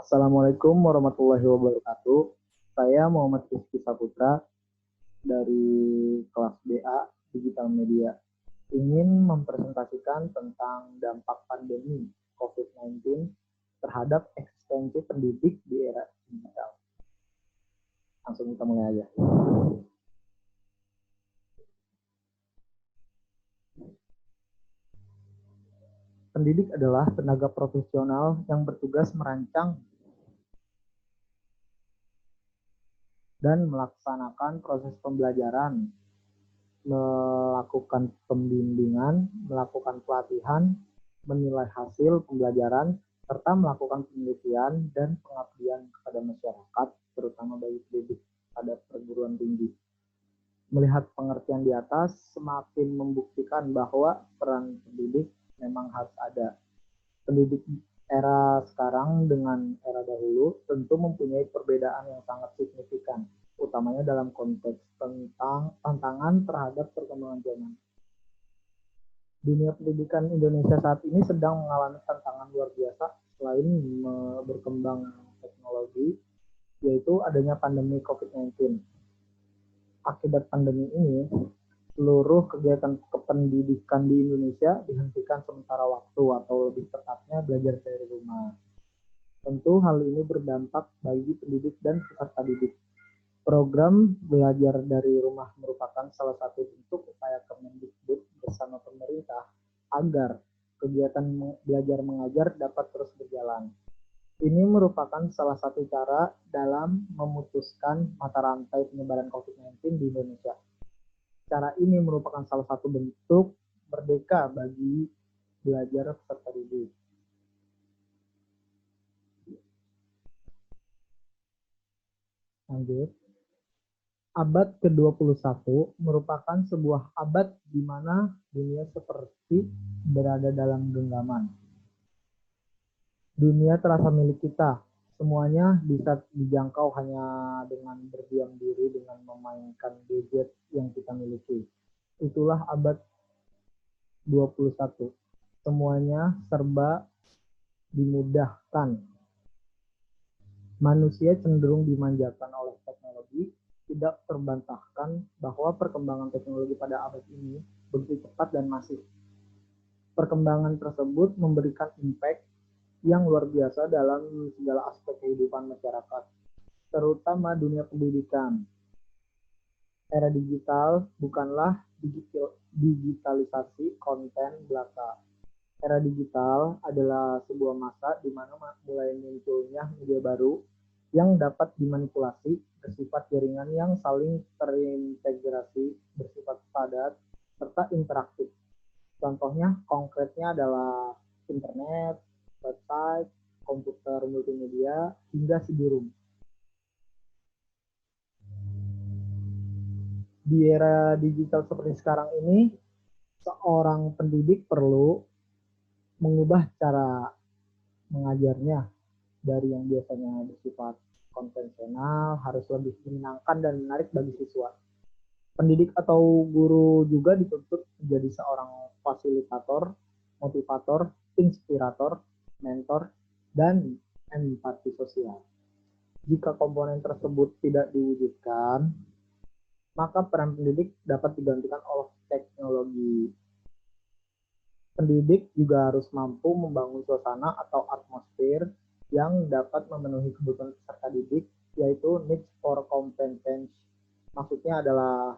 Assalamualaikum warahmatullahi wabarakatuh. Saya Muhammad Rizky Saputra dari kelas BA Digital Media. Ingin mempresentasikan tentang dampak pandemi COVID-19 terhadap eksistensi pendidik di era digital. Langsung kita mulai aja. Pendidik adalah tenaga profesional yang bertugas merancang dan melaksanakan proses pembelajaran, melakukan pembimbingan, melakukan pelatihan, menilai hasil pembelajaran, serta melakukan penelitian dan pengabdian kepada masyarakat, terutama bagi pendidik pada perguruan tinggi. Melihat pengertian di atas, semakin membuktikan bahwa peran pendidik memang harus ada. Pendidik era sekarang dengan era dahulu tentu mempunyai perbedaan yang sangat signifikan, utamanya dalam konteks tentang tantangan terhadap perkembangan zaman. Dunia pendidikan Indonesia saat ini sedang mengalami tantangan luar biasa selain berkembang teknologi, yaitu adanya pandemi COVID-19. Akibat pandemi ini, seluruh kegiatan kependidikan di Indonesia dihentikan sementara waktu atau lebih tepatnya belajar dari rumah. Tentu hal ini berdampak bagi pendidik dan peserta didik. Program belajar dari rumah merupakan salah satu bentuk upaya Kemendikbud bersama pemerintah agar kegiatan belajar mengajar dapat terus berjalan. Ini merupakan salah satu cara dalam memutuskan mata rantai penyebaran COVID-19 di Indonesia. Cara ini merupakan salah satu bentuk merdeka bagi belajar peserta didik. Lanjut. Abad ke-21 merupakan sebuah abad di mana dunia seperti berada dalam genggaman. Dunia terasa milik kita. Semuanya bisa dijangkau hanya dengan berdiam diri dengan memainkan gadget yang kita miliki. Itulah abad 21. Semuanya serba dimudahkan. Manusia cenderung dimanjakan oleh teknologi. Tidak terbantahkan bahwa perkembangan teknologi pada abad ini begitu cepat dan masif. Perkembangan tersebut memberikan impact yang luar biasa dalam segala aspek kehidupan masyarakat, terutama dunia pendidikan. Era digital bukanlah digitalisasi konten belaka. Era digital adalah sebuah masa di mana mulai munculnya media baru yang dapat dimanipulasi, bersifat jaringan yang saling terintegrasi, bersifat padat, serta interaktif. Contohnya konkretnya adalah internet, website, komputer multimedia, hingga CD-ROM. Di era digital seperti sekarang ini, seorang pendidik perlu mengubah cara mengajarnya dari yang biasanya bersifat konvensional, harus lebih menyenangkan dan menarik bagi siswa. Pendidik atau guru juga dituntut menjadi seorang fasilitator, motivator, inspirator, mentor, dan empati sosial. Jika komponen tersebut tidak diwujudkan, maka peran pendidik dapat digantikan oleh teknologi. Pendidik juga harus mampu membangun suasana atau atmosfer yang dapat memenuhi kebutuhan peserta didik, yaitu needs for competence. Maksudnya adalah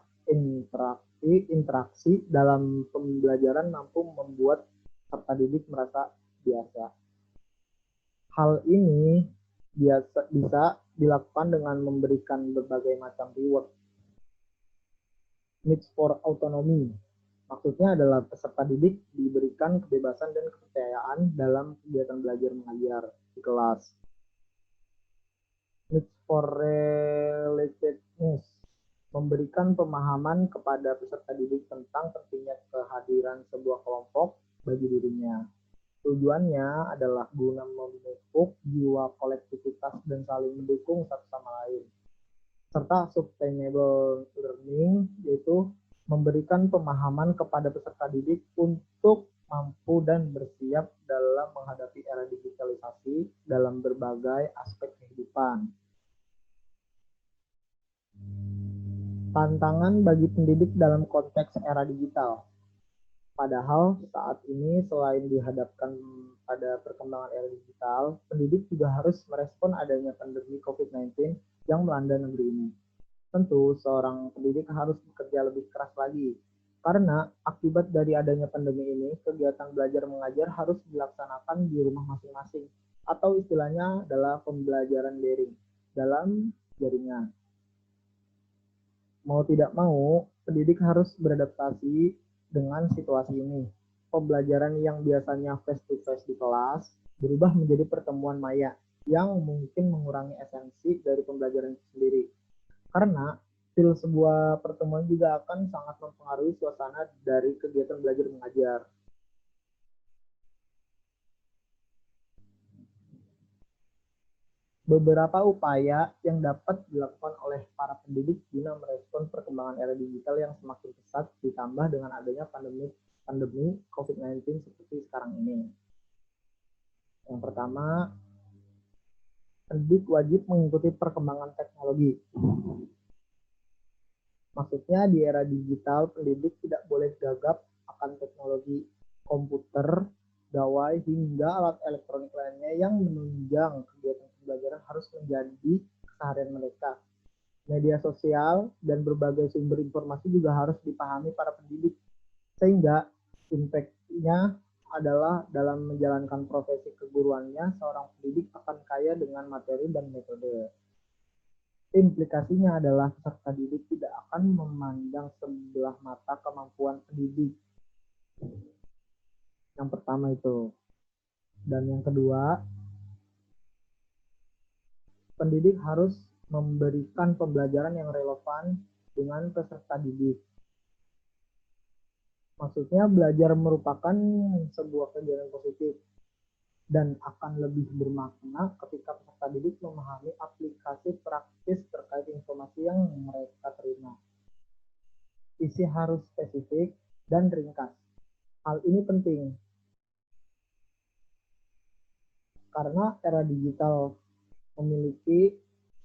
interaksi dalam pembelajaran mampu membuat peserta didik merasa biasa. Hal ini bisa dilakukan dengan memberikan berbagai macam reward. Needs for autonomy. Maksudnya adalah peserta didik diberikan kebebasan dan kepercayaan dalam kegiatan belajar mengajar di kelas. Needs for relatedness. Memberikan pemahaman kepada peserta didik tentang pentingnya kehadiran sebuah kelompok bagi dirinya. Tujuannya adalah guna memupuk jiwa kolektivitas dan saling mendukung satu sama lain. Serta sustainable learning, yaitu memberikan pemahaman kepada peserta didik untuk mampu dan bersiap dalam menghadapi era digitalisasi dalam berbagai aspek kehidupan. Tantangan bagi pendidik dalam konteks era digital. Padahal saat ini selain dihadapkan pada perkembangan era digital, pendidik juga harus merespon adanya pandemi COVID-19 yang melanda negeri ini. Tentu seorang pendidik harus bekerja lebih keras lagi, karena akibat dari adanya pandemi ini, kegiatan belajar mengajar harus dilaksanakan di rumah masing-masing, atau istilahnya adalah pembelajaran daring dalam jaringan. Mau tidak mau, pendidik harus beradaptasi dengan situasi ini. Pembelajaran yang biasanya face-to-face di kelas berubah menjadi pertemuan maya yang mungkin mengurangi esensi dari pembelajaran itu sendiri. Karena feel sebuah pertemuan juga akan sangat mempengaruhi suasana dari kegiatan belajar mengajar. Beberapa upaya yang dapat dilakukan oleh para pendidik guna merespon perkembangan era digital yang semakin pesat ditambah dengan adanya pandemi COVID-19 seperti sekarang ini. Yang pertama, pendidik wajib mengikuti perkembangan teknologi. Maksudnya di era digital, pendidik tidak boleh gagap akan teknologi komputer, gawai, hingga alat elektronik lainnya yang menunjang kegiatan pembelajaran harus menjadi keseharian mereka. Media sosial dan berbagai sumber informasi juga harus dipahami para pendidik, sehingga impact-nya adalah dalam menjalankan profesi keguruannya, seorang pendidik akan kaya dengan materi dan metode. Implikasinya adalah peserta didik tidak akan memandang sebelah mata kemampuan pendidik. Yang pertama itu. Dan yang kedua, pendidik harus memberikan pembelajaran yang relevan dengan peserta didik. Maksudnya belajar merupakan sebuah kegiatan positif dan akan lebih bermakna ketika peserta didik memahami aplikasi praktis terkait informasi yang mereka terima. Isi harus spesifik dan ringkas. Hal ini penting karena era digital memiliki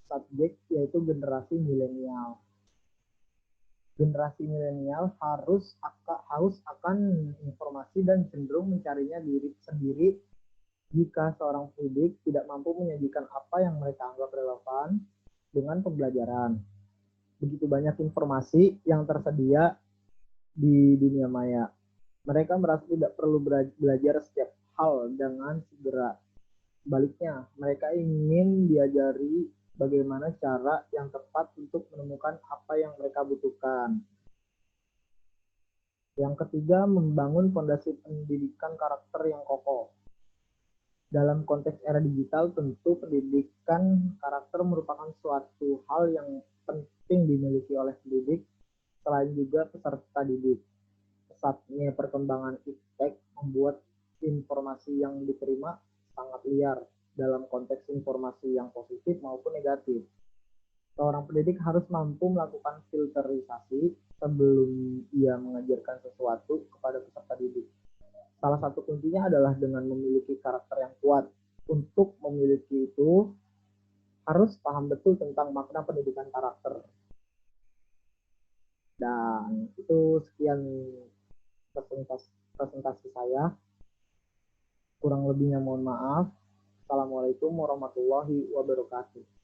subjek yaitu generasi milenial. Generasi milenial harus akan informasi dan cenderung mencarinya diri sendiri jika seorang pendidik tidak mampu menyajikan apa yang mereka anggap relevan dengan pembelajaran. Begitu banyak informasi yang tersedia di dunia maya. Mereka merasa tidak perlu belajar setiap hal dengan segera. Sebaliknya, mereka ingin diajari bagaimana cara yang tepat untuk menemukan apa yang mereka butuhkan. Yang ketiga, membangun fondasi pendidikan karakter yang kokoh. Dalam konteks era digital, tentu pendidikan karakter merupakan suatu hal yang penting dimiliki oleh pendidik, selain juga peserta didik. Pesatnya perkembangan iptek membuat informasi yang diterima sangat liar dalam konteks informasi yang positif maupun negatif. Seorang pendidik harus mampu melakukan filterisasi sebelum ia mengajarkan sesuatu kepada peserta didik. Salah satu kuncinya adalah dengan memiliki karakter yang kuat. Untuk memiliki itu, harus paham betul tentang makna pendidikan karakter. Dan itu sekian presentasi saya. Kurang lebihnya mohon maaf. Assalamualaikum warahmatullahi wabarakatuh.